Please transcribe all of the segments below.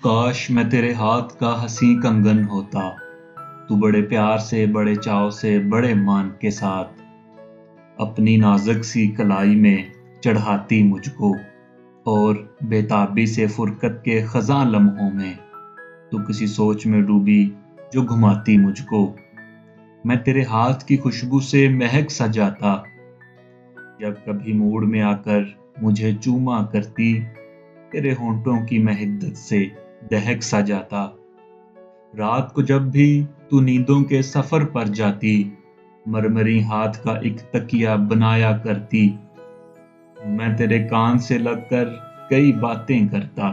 کاش میں تیرے ہاتھ کا حسین کنگن ہوتا، تو بڑے پیار سے، بڑے چاو سے، بڑے مان کے ساتھ اپنی نازک سی کلائی میں چڑھاتی مجھ کو، اور بے تابی سے فرقت کے خزاں لمحوں میں تو کسی سوچ میں ڈوبی جو گھماتی مجھ کو۔ میں تیرے ہاتھ کی خوشبو سے مہک سا جاتا، جب کبھی موڑ میں آ کر مجھے چوما کرتی، تیرے ہونٹوں کی مہدت سے دہک سا جاتا۔ رات کو جب بھی تو نیندوں کے سفر پر جاتی، مرمری ہاتھ کا ایک تکیہ بنایا کرتی، میں تیرے کان سے لگ کر کئی باتیں کرتا،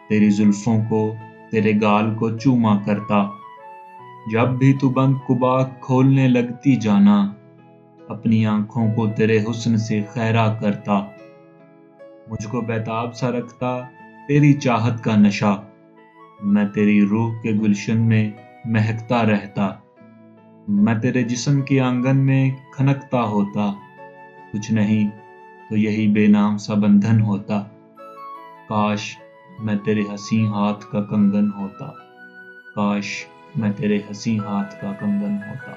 تیری زلفوں کو، تیرے گال کو چوما کرتا۔ جب بھی تو بند کباک کھولنے لگتی جانا، اپنی آنکھوں کو تیرے حسن سے خیرہ کرتا۔ مجھ کو بیتاب سا رکھتا تیری چاہت کا نشہ، میں تیری روح کے گلشن میں مہکتا رہتا۔ میں تیرے جسم کے آنگن میں کھنکتا ہوتا، کچھ نہیں تو یہی بے نام سا بندھن ہوتا۔ کاش میں تیرے حسین ہاتھ کا کنگن ہوتا، کاش میں تیرے حسین ہاتھ کا کنگن ہوتا۔